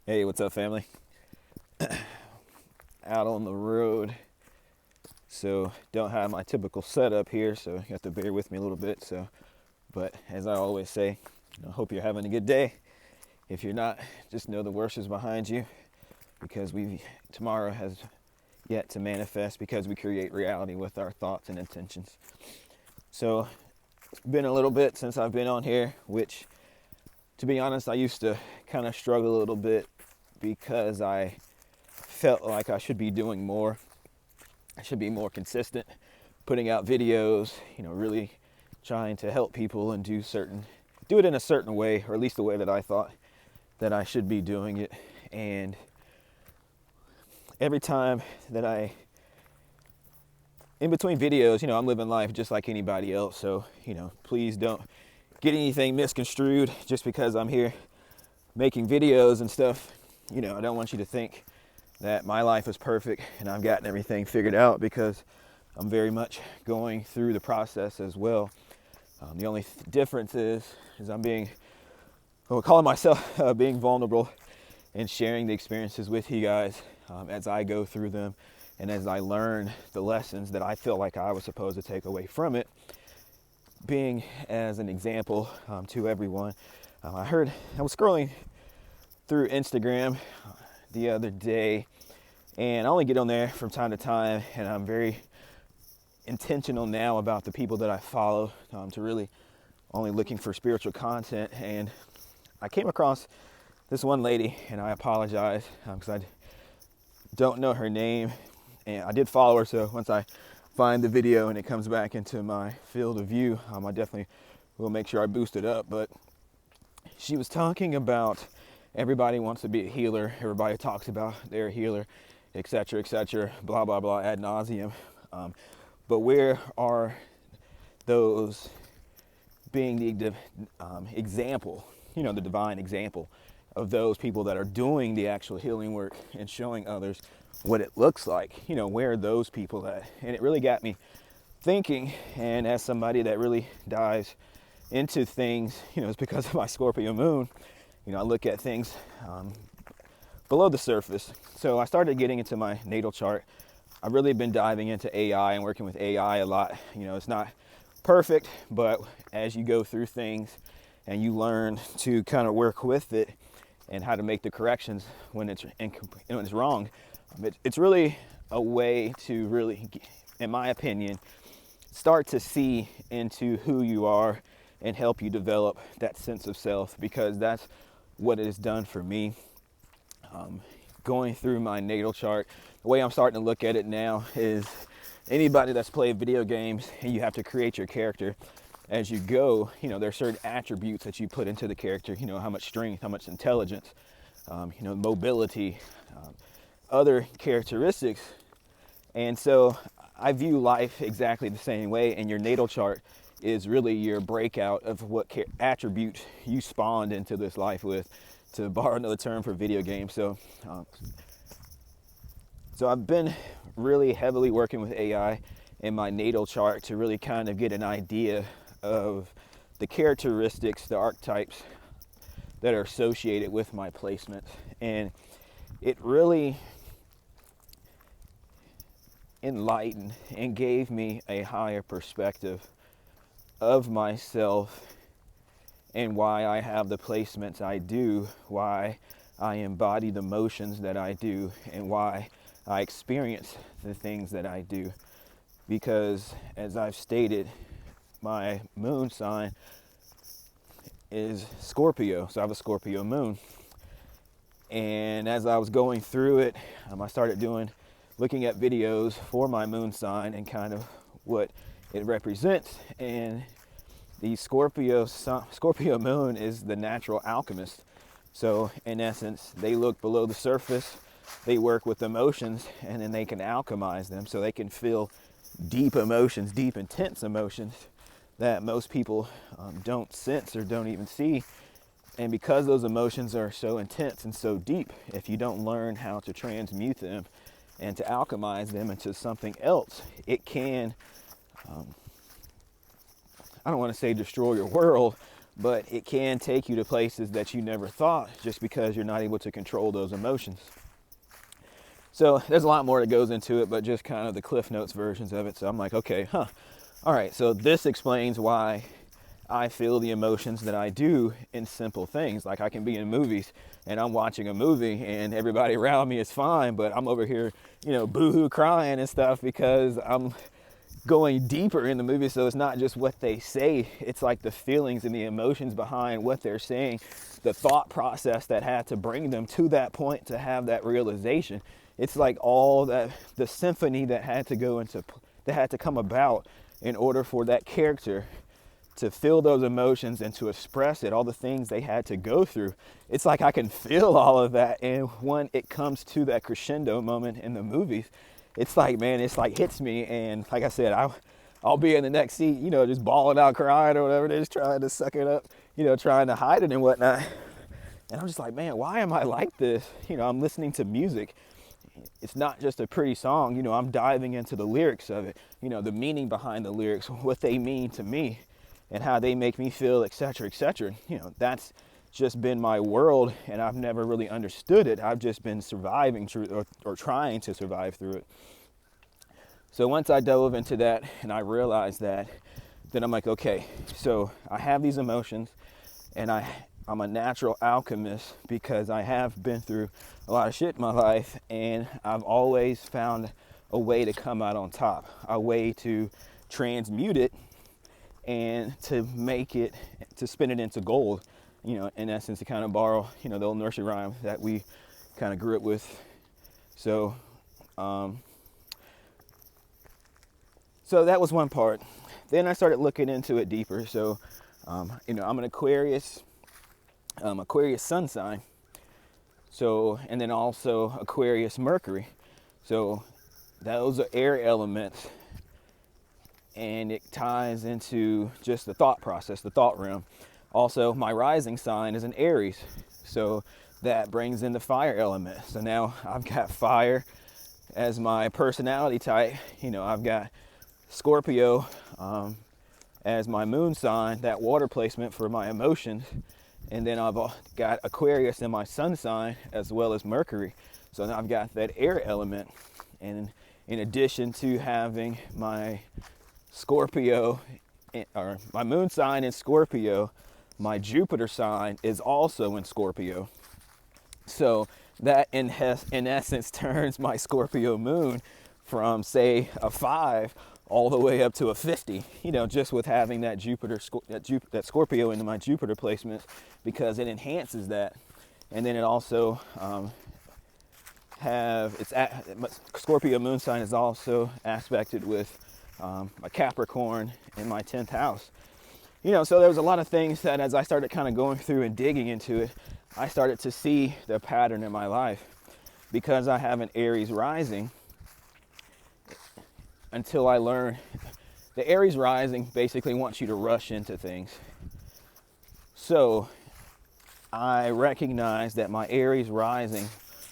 Hey, what's up, family? Out on the road, so don't have my typical setup here, so you have to bear with me a little bit. But as I always say, hope you're having a good day. If you're not, just know the worst is behind you, because tomorrow has yet to manifest, because we create reality with our thoughts and intentions. So it's been a little bit since I've been on here, which, to be honest, I used to kind of struggle a little bit because I felt like I should be doing more. I should be more consistent, putting out videos, really trying to help people and do it in a certain way, or at least the way that I thought that I should be doing it. And every time that in between videos, I'm living life just like anybody else. So, please don't get anything misconstrued just because I'm here making videos and stuff. I don't want you to think that my life is perfect and I've gotten everything figured out, because I'm very much going through the process as well. The only difference is I'm calling myself being vulnerable and sharing the experiences with you guys as I go through them and as I learn the lessons that I feel like I was supposed to take away from it. Being as an example to everyone. I was scrolling through Instagram the other day, and I only get on there from time to time, and I'm very intentional now about the people that I follow, to really only looking for spiritual content. And I came across this one lady, and I apologize because I don't know her name, and I did follow her, so once I find the video and it comes back into my field of view, I definitely will make sure I boost it up. But she was talking about everybody wants to be a healer, everybody talks about they're a healer, etc., blah blah blah ad nauseum. But where are those being the example, the divine example of those people that are doing the actual healing work and showing others what it looks like? Where are those people at? And it really got me thinking. And as somebody that really dives into things, it's because of my Scorpio Moon. I look at things below the surface. So I started getting into my natal chart. I've really been diving into AI and working with AI a lot. It's not perfect, but as you go through things and you learn to kind of work with it and how to make the corrections when it's wrong, it's really a way to really, in my opinion, start to see into who you are and help you develop that sense of self, because that's what it has done for me. Going through my natal chart, the way I'm starting to look at it now is anybody that's played video games and you have to create your character as you go. There are certain attributes that you put into the character, how much strength, how much intelligence, mobility, other characteristics. And so I view life exactly the same way, and your natal chart is really your breakout of what attributes you spawned into this life with, to borrow another term for video games. So I've been really heavily working with AI in my natal chart to really kind of get an idea of the characteristics, the archetypes that are associated with my placements. And it really enlightened and gave me a higher perspective of myself and why I have the placements I do, why I embody the motions that I do, and why I experience the things that I do. Because, as I've stated, my moon sign is Scorpio, so I have a Scorpio moon. And as I was going through it, I started looking at videos for my moon sign and kind of what it represents. And the Scorpio moon is the natural alchemist. So in essence, they look below the surface, they work with emotions, and then they can alchemize them so they can feel deep emotions, deep intense emotions that most people don't sense or don't even see. And because those emotions are so intense and so deep, if you don't learn how to transmute them and to alchemize them into something else, it can, I don't want to say destroy your world, but it can take you to places that you never thought, just because you're not able to control those emotions. So there's a lot more that goes into it, but just kind of the Cliff Notes versions of it. So I'm like, okay, all right, so this explains why I feel the emotions that I do in simple things. Like I can be in movies and I'm watching a movie and everybody around me is fine, but I'm over here, boohoo crying and stuff because I'm going deeper in the movie. So it's not just what they say, it's like the feelings and the emotions behind what they're saying, the thought process that had to bring them to that point to have that realization. It's like all that, the symphony that had to come about in order for that character to feel those emotions and to express it, all the things they had to go through. It's like I can feel all of that, and when it comes to that crescendo moment in the movies, it's like, man, it's like hits me, and like I said, I'll be in the next seat, just bawling out, crying or whatever it is, trying to suck it up, trying to hide it and whatnot. And I'm just like, man, why am I like this? I'm listening to music. It's not just a pretty song, I'm diving into the lyrics of it, the meaning behind the lyrics, what they mean to me, and how they make me feel, etc., etc. That's just been my world, and I've never really understood it. I've just been surviving through, or trying to survive through it. So once I dove into that and I realized that, then I'm like, okay, so I have these emotions, and I'm a natural alchemist because I have been through a lot of shit in my life, and I've always found a way to come out on top, a way to transmute it and to make it, to spin it into gold, in essence, to kind of borrow, the old nursery rhyme that we kind of grew up with. So, so that was one part. Then I started looking into it deeper. So, I'm an Aquarius Sun sign. So, and then also Aquarius Mercury. So those are air elements, and it ties into just the thought process, the thought realm. Also, my rising sign is an Aries, so that brings in the fire element. So now I've got fire as my personality type. I've got Scorpio as my moon sign, that water placement for my emotions. And then I've got Aquarius in my sun sign as well as Mercury. So now I've got that air element. And in addition to having my Scorpio, or my moon sign in Scorpio, my Jupiter sign is also in Scorpio. So that in essence turns my Scorpio moon from, say, a 5 all the way up to a 50, just with having that that Scorpio into my Jupiter placements, because it enhances that. And then it also Scorpio moon sign is also aspected with my Capricorn in my 10th house. So there was a lot of things that, as I started kind of going through and digging into it, I started to see the pattern in my life. Because I have an Aries rising, until I learned, the Aries rising basically wants you to rush into things. So I recognized that my Aries rising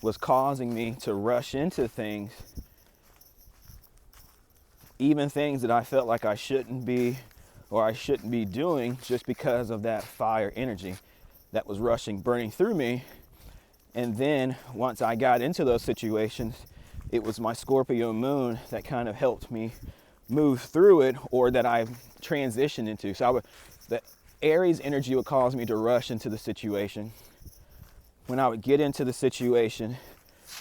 was causing me to rush into things, even things that I felt like I shouldn't be, or I shouldn't be doing, just because of that fire energy that was rushing, burning through me. And then once I got into those situations, it was my Scorpio moon that kind of helped me move through it, or that I transitioned into. So the Aries energy would cause me to rush into the situation. When I would get into the situation,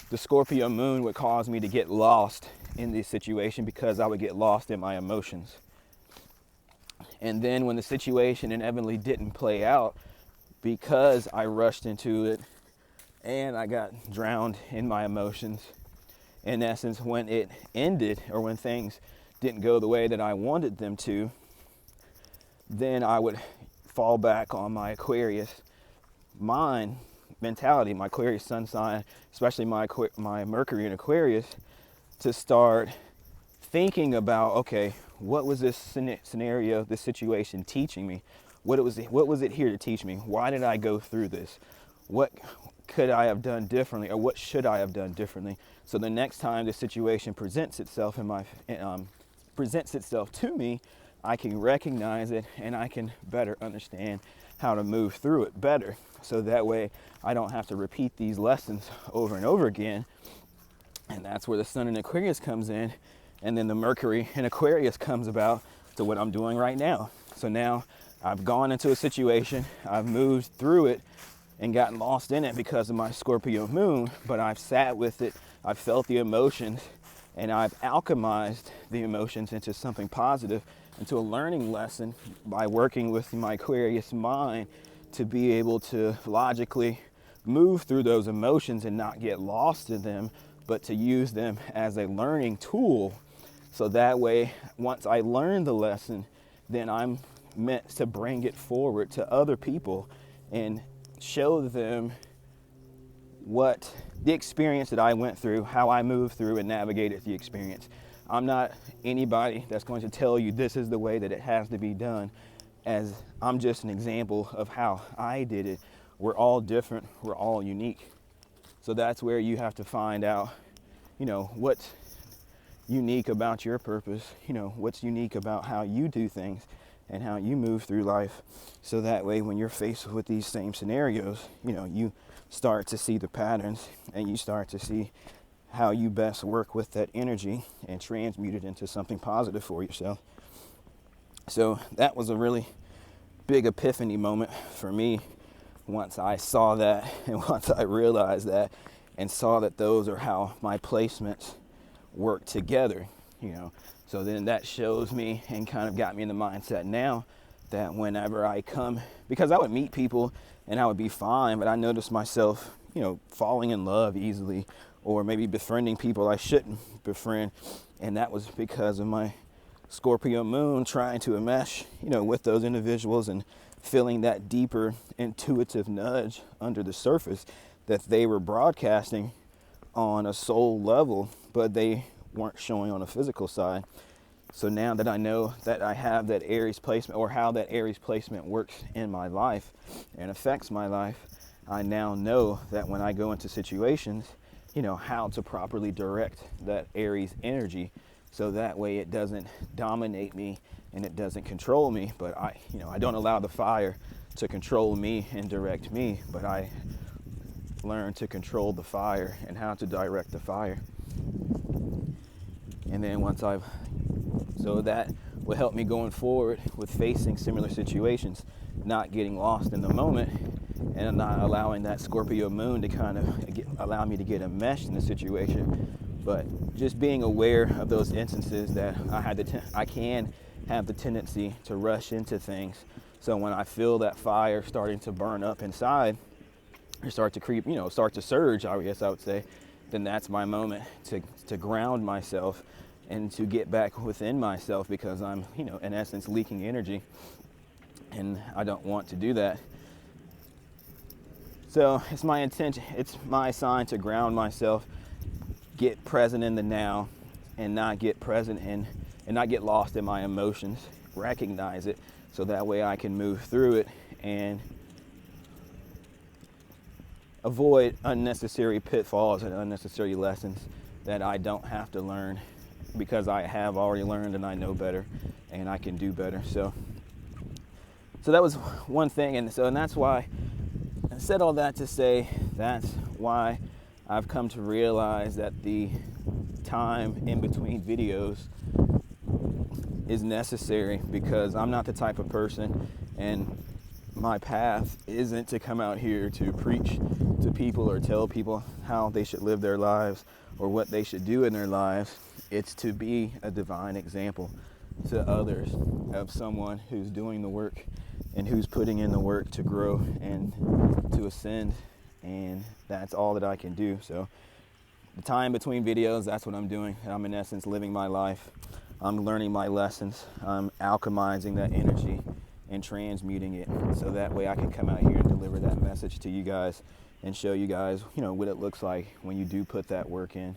the Scorpio moon would cause me to get lost in the situation, because I would get lost in my emotions. And then when the situation inevitably didn't play out, because I rushed into it and I got drowned in my emotions, in essence, when it ended, or when things didn't go the way that I wanted them to, then I would fall back on my Aquarius mind mentality, my Aquarius sun sign, especially my Mercury in Aquarius, to start thinking about, okay, what was this scenario, this situation teaching me? What was it here to teach me? Why did I go through this? What could I have done differently, or what should I have done differently? So the next time the situation presents itself presents itself to me, I can recognize it, and I can better understand how to move through it better. So that way I don't have to repeat these lessons over and over again. And that's where the Sun in Aquarius comes in. And then the Mercury in Aquarius comes about to what I'm doing right now. So now I've gone into a situation, I've moved through it and gotten lost in it because of my Scorpio Moon, but I've sat with it, I've felt the emotions, and I've alchemized the emotions into something positive, into a learning lesson by working with my Aquarius mind to be able to logically move through those emotions and not get lost in them, but to use them as a learning tool. So that way, once I learn the lesson, then I'm meant to bring it forward to other people and show them what the experience that I went through, how I moved through and navigated the experience. I'm not anybody that's going to tell you this is the way that it has to be done, as I'm just an example of how I did it. We're all different, we're all unique. So that's where you have to find out, what's unique about your purpose, what's unique about how you do things and how you move through life. So that way when you're faced with these same scenarios, you start to see the patterns and you start to see how you best work with that energy and transmute it into something positive for yourself. So that was a really big epiphany moment for me once I saw that and once I realized that and saw that those are how my placements work together, So then that shows me and kind of got me in the mindset now that whenever I come, because I would meet people and I would be fine, but I noticed myself, falling in love easily or maybe befriending people I shouldn't befriend. And that was because of my Scorpio Moon trying to enmesh, with those individuals and feeling that deeper intuitive nudge under the surface that they were broadcasting on a soul level, but they weren't showing on a physical side. So now that I know that I have that Aries placement, or how that Aries placement works in my life and affects my life, I now know that when I go into situations, how to properly direct that Aries energy so that way it doesn't dominate me and it doesn't control me, but I don't allow the fire to control me and direct me, but I learn to control the fire and how to direct the fire. And then so that will help me going forward with facing similar situations, not getting lost in the moment and not allowing that Scorpio Moon to kind of allow me to get enmeshed in the situation, but just being aware of those instances that I can have the tendency to rush into things. So when I feel that fire starting to burn up inside or start to creep, start to surge, I guess I would say, then that's my moment to ground myself and to get back within myself, because I'm, in essence, leaking energy, and I don't want to do that. So it's my intention, it's my sign to ground myself, get present in the now, and not get present in, and not get lost in my emotions, recognize it, so that way I can move through it and avoid unnecessary pitfalls and unnecessary lessons that I don't have to learn, because I have already learned and I know better and I can do better. So that was one thing, and that's why I said all that to say that's why I've come to realize that the time in between videos is necessary, because I'm not the type of person, and my path isn't to come out here to preach to people or tell people how they should live their lives or what they should do in their lives. It's to be a divine example to others of someone who's doing the work and who's putting in the work to grow and to ascend, and that's all that I can do. So the time between videos, that's what I'm doing. I'm in essence living my life. I'm learning my lessons. I'm alchemizing that energy and transmuting it, so that way I can come out here and deliver that message to you guys and show you guys, what it looks like when you do put that work in,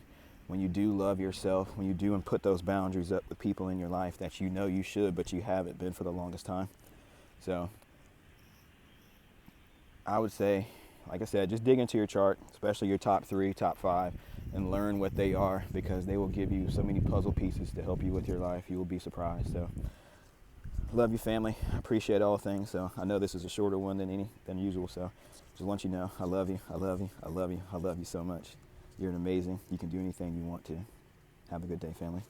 when you do love yourself, when you do and put those boundaries up with people in your life that you should, but you haven't been for the longest time. So I would say, like I said, just dig into your chart, especially your top 3, top 5, and learn what they are, because they will give you so many puzzle pieces to help you with your life. You will be surprised. So Love you, family. I appreciate all things. So I know this is a shorter one than usual. So just want you to know I love you. I love you. I love you. I love you so much. You're amazing. You can do anything you want to. Have a good day, family.